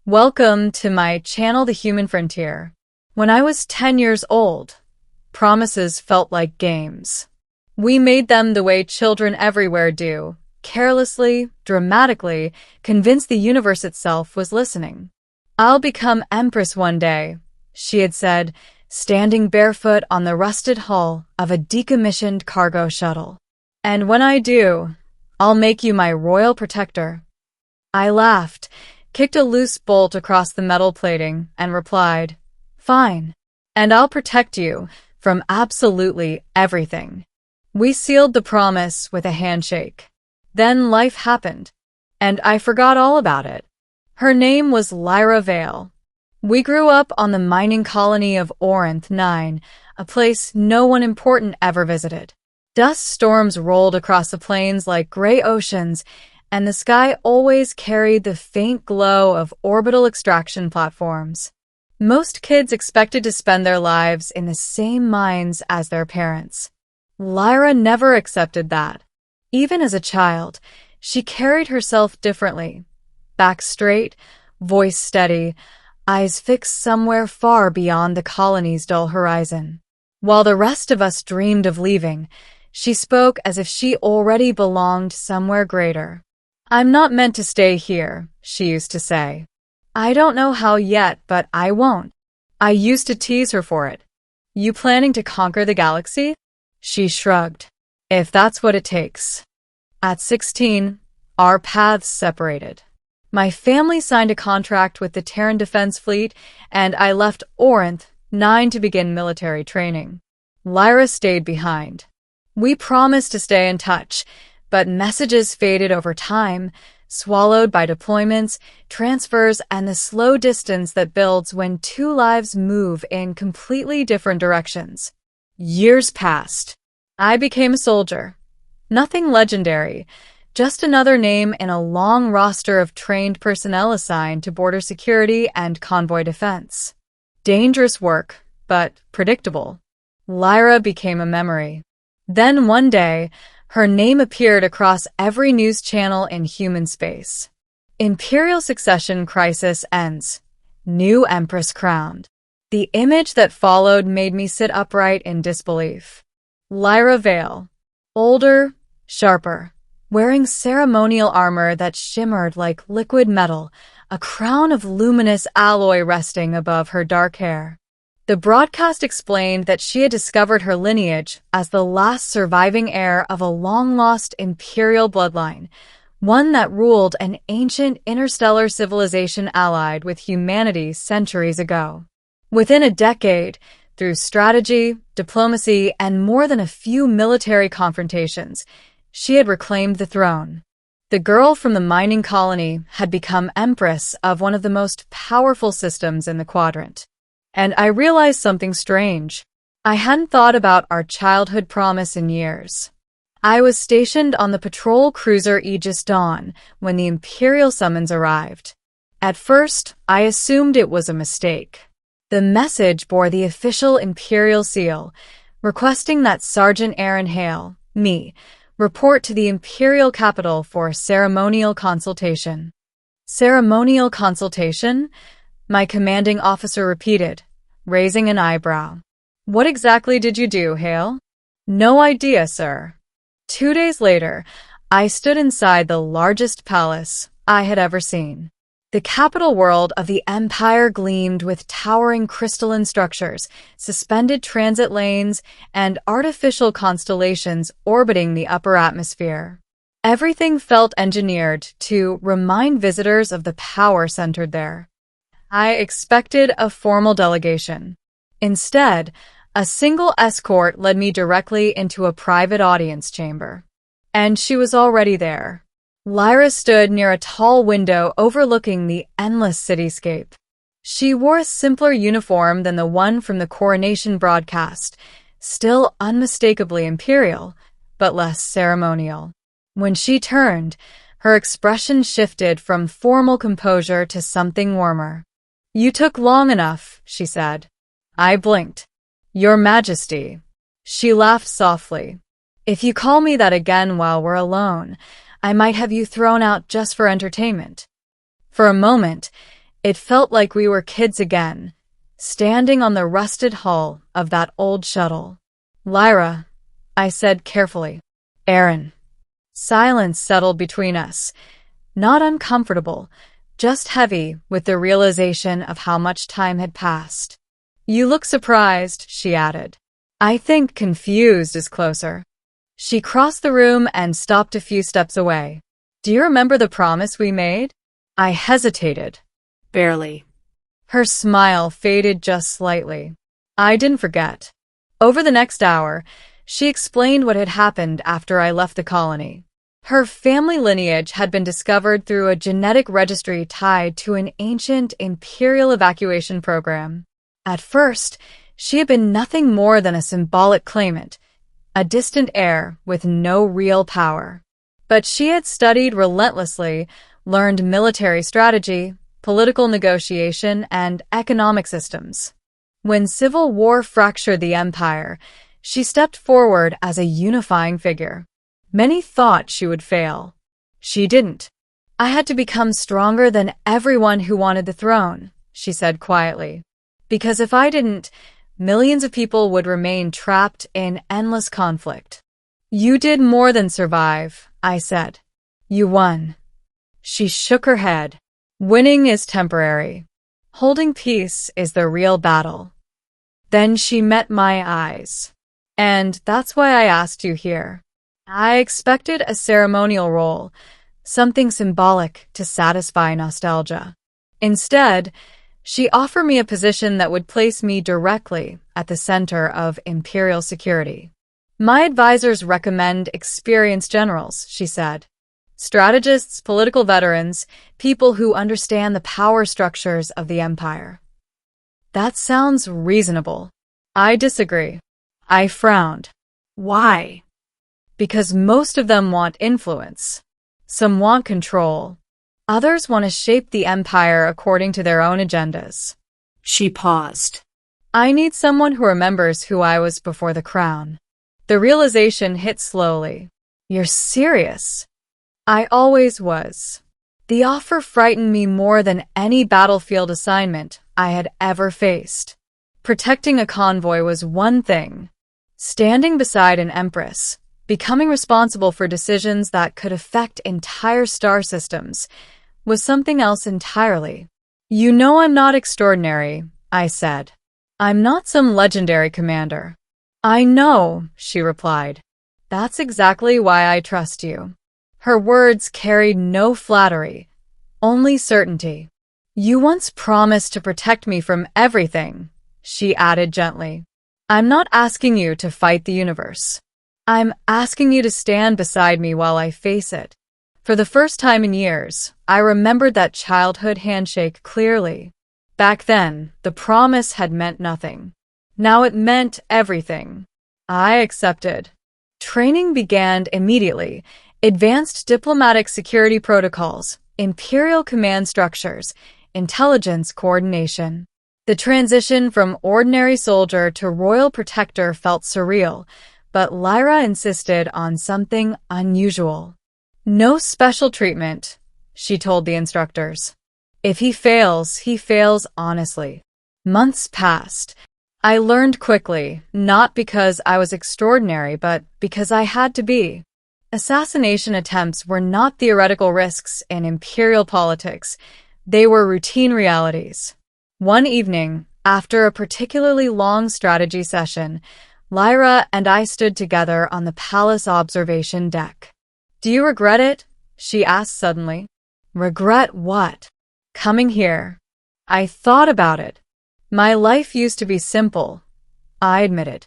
Welcome to my channel, The Human Frontier. When I was 10 years old, promises felt like games. We made them the way children everywhere do, carelessly, dramatically, convinced the universe itself was listening. "I'll become Empress one day," she had said, standing barefoot on the rusted hull of a decommissioned cargo shuttle. "And when I do, I'll make you my royal protector." I laughed, kicked a loose bolt across the metal plating, and replied, "Fine. And I'll protect you from absolutely everything." We sealed the promise with a handshake. Then life happened, and I forgot all about it. Her name was Lyra Vale. We grew up on the mining colony of Orinth 9, a place no one important ever visited. Dust storms rolled across the plains like gray oceans, and the sky always carried the faint glow of orbital extraction platforms. Most kids expected to spend their lives in the same mines as their parents. Lyra never accepted that. Even as a child, she carried herself differently. Back straight, voice steady, eyes fixed somewhere far beyond the colony's dull horizon. While the rest of us dreamed of leaving, she spoke as if she already belonged somewhere greater. "I'm not meant to stay here," she used to say. "I don't know how yet, but I won't." I used to tease her for it. "You planning to conquer the galaxy?" She shrugged. "If that's what it takes." At 16, our paths separated. My family signed a contract with the Terran Defense Fleet, and I left Orinth 9 to begin military training. Lyra stayed behind. We promised to stay in touch, but messages faded over time, swallowed by deployments, transfers, and the slow distance that builds when two lives move in completely different directions. Years passed. I became a soldier. Nothing legendary, just another name in a long roster of trained personnel assigned to border security and convoy defense. Dangerous work, but predictable. Lyra became a memory. Then one day, her name appeared across every news channel in human space. "Imperial succession crisis ends. New Empress crowned." The image that followed made me sit upright in disbelief. Lyra Vale. Older, sharper, wearing ceremonial armor that shimmered like liquid metal, a crown of luminous alloy resting above her dark hair. The broadcast explained that she had discovered her lineage as the last surviving heir of a long-lost imperial bloodline, one that ruled an ancient interstellar civilization allied with humanity centuries ago. Within a decade, through strategy, diplomacy, and more than a few military confrontations, she had reclaimed the throne. The girl from the mining colony had become Empress of one of the most powerful systems in the quadrant. And I realized something strange. I hadn't thought about our childhood promise in years. I was stationed on the patrol cruiser Aegis Dawn when the Imperial summons arrived. At first, I assumed it was a mistake. The message bore the official Imperial seal, requesting that Sergeant Aaron Hale, me, report to the Imperial capital for ceremonial consultation. "Ceremonial consultation?" my commanding officer repeated, raising an eyebrow. "What exactly did you do, Hale?" "No idea, sir." 2 days later, I stood inside the largest palace I had ever seen. The capital world of the Empire gleamed with towering crystalline structures, suspended transit lanes, and artificial constellations orbiting the upper atmosphere. Everything felt engineered to remind visitors of the power centered there. I expected a formal delegation. Instead, a single escort led me directly into a private audience chamber. And she was already there. Lyra stood near a tall window overlooking the endless cityscape. She wore a simpler uniform than the one from the coronation broadcast, still unmistakably imperial, but less ceremonial. When she turned, her expression shifted from formal composure to something warmer. "You took long enough," she said. I blinked. "Your Majesty." She laughed softly. "If you call me that again while we're alone, I might have you thrown out just for entertainment." For a moment, It felt like we were kids again, standing on the rusted hull of that old shuttle. Lyra, I said carefully. Aaron. Silence settled between us, not uncomfortable, just heavy with the realization of how much time had passed. You look surprised, she added. I think confused is closer. She crossed the room and stopped a few steps away. Do you remember the promise we made? I hesitated. Barely. Her smile faded just slightly. I didn't forget. Over the next hour, she explained what had happened after I left the colony. Her family lineage had been discovered through a genetic registry tied to an ancient imperial evacuation program. At first, she had been nothing more than a symbolic claimant, a distant heir with no real power. But she had studied relentlessly, learned military strategy, political negotiation, and economic systems. When civil war fractured the empire, she stepped forward as a unifying figure. Many thought she would fail. She didn't. I had to become stronger than everyone who wanted the throne, she said quietly. Because if I didn't, millions of people would remain trapped in endless conflict. You did more than survive, I said. You won. She shook her head. Winning is temporary. Holding peace is the real battle. Then she met my eyes. And that's why I asked you here. I expected a ceremonial role, something symbolic to satisfy nostalgia. Instead, she offered me a position that would place me directly at the center of imperial security. My advisors recommend experienced generals, she said. Strategists, political veterans, people who understand the power structures of the empire. That sounds reasonable. I disagree. I frowned. Why? Because most of them want influence. Some want control. Others want to shape the empire according to their own agendas. She paused. I need someone who remembers who I was before the crown. The realization hit slowly. You're serious? I always was. The offer frightened me more than any battlefield assignment I had ever faced. Protecting a convoy was one thing. Standing beside an Empress, becoming responsible for decisions that could affect entire star systems, was something else entirely. You know I'm not extraordinary, I said. I'm not some legendary commander. I know, she replied. That's exactly why I trust you. Her words carried no flattery, only certainty. You once promised to protect me from everything, she added gently. I'm not asking you to fight the universe. I'm asking you to stand beside me while I face it. For the first time in years, I remembered that childhood handshake clearly. Back then, the promise had meant nothing. Now it meant everything. I accepted. Training began immediately. Advanced diplomatic security protocols, imperial command structures, intelligence coordination. The transition from ordinary soldier to royal protector felt surreal, but Lyra insisted on something unusual. No special treatment, she told the instructors. If he fails honestly. Months passed. I learned quickly, not because I was extraordinary, but because I had to be. Assassination attempts were not theoretical risks in imperial politics. They were routine realities. One evening, after a particularly long strategy session, Lyra and I stood together on the palace observation deck. Do you regret it? She asked suddenly. Regret what? Coming here. I thought about it. My life used to be simple, I admitted.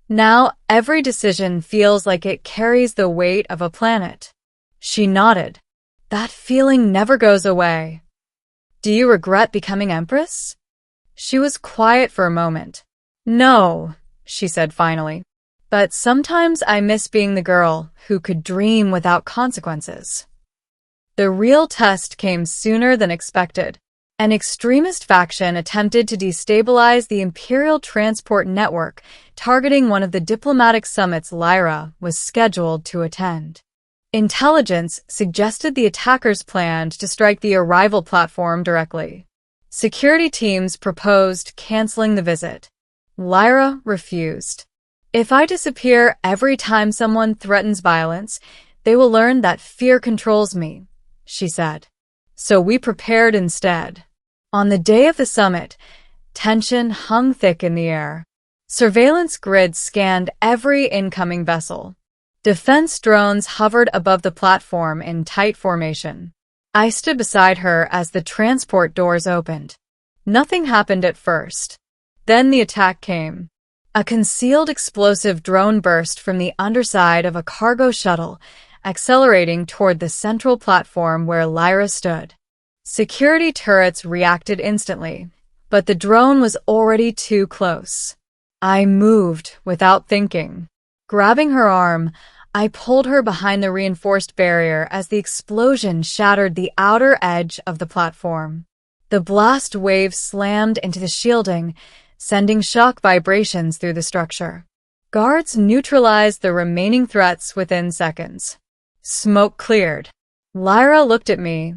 Now every decision feels like it carries the weight of a planet. She nodded. That feeling never goes away. Do you regret becoming Empress? She was quiet for a moment. No, she said finally. But sometimes I miss being the girl who could dream without consequences. The real test came sooner than expected. An extremist faction attempted to destabilize the Imperial Transport Network, targeting one of the diplomatic summits Lyra was scheduled to attend. Intelligence suggested the attackers planned to strike the arrival platform directly. Security teams proposed canceling the visit. Lyra refused. If I disappear every time someone threatens violence, they will learn that fear controls me, she said. So we prepared instead. On the day of the summit, tension hung thick in the air. Surveillance grids scanned every incoming vessel. Defense drones hovered above the platform in tight formation. I stood beside her as the transport doors opened. Nothing happened at first. Then the attack came. A concealed explosive drone burst from the underside of a cargo shuttle, accelerating toward the central platform where Lyra stood. Security turrets reacted instantly, but the drone was already too close. I moved without thinking. Grabbing her arm, I pulled her behind the reinforced barrier as the explosion shattered the outer edge of the platform. The blast wave slammed into the shielding, sending shock vibrations through the structure. Guards neutralized the remaining threats within seconds. Smoke cleared. Lyra looked at me,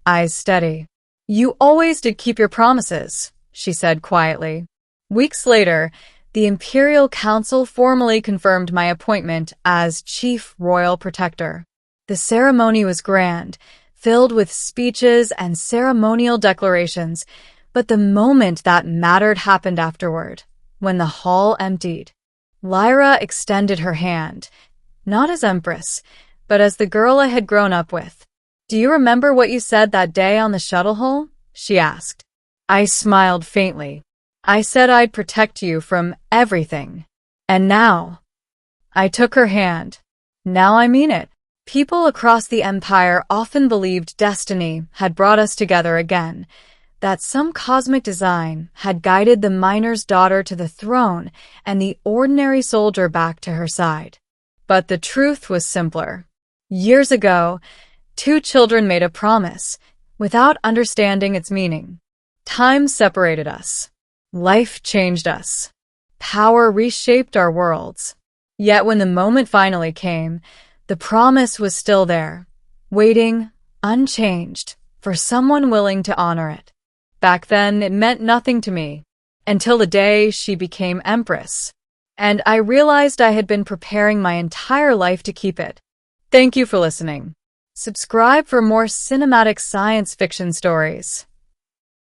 eyes steady. "You always did keep your promises," she said quietly. Weeks later, the Imperial Council formally confirmed my appointment as Chief Royal Protector. The ceremony was grand, filled with speeches and ceremonial declarations, but the moment that mattered happened afterward, when the hall emptied. Lyra extended her hand, not as Empress, but as the girl I had grown up with. "Do you remember what you said that day on the shuttle hull?" she asked. I smiled faintly. "I said I'd protect you from everything. And now." I took her hand. "Now I mean it." People across the Empire often believed destiny had brought us together again, that some cosmic design had guided the miner's daughter to the throne and the ordinary soldier back to her side. But the truth was simpler. Years ago, two children made a promise, without understanding its meaning. Time separated us. Life changed us. Power reshaped our worlds. Yet when the moment finally came, the promise was still there, waiting, unchanged, for someone willing to honor it. Back then, it meant nothing to me, until the day she became Empress. And I realized I had been preparing my entire life to keep it. Thank you for listening. Subscribe for more cinematic science fiction stories.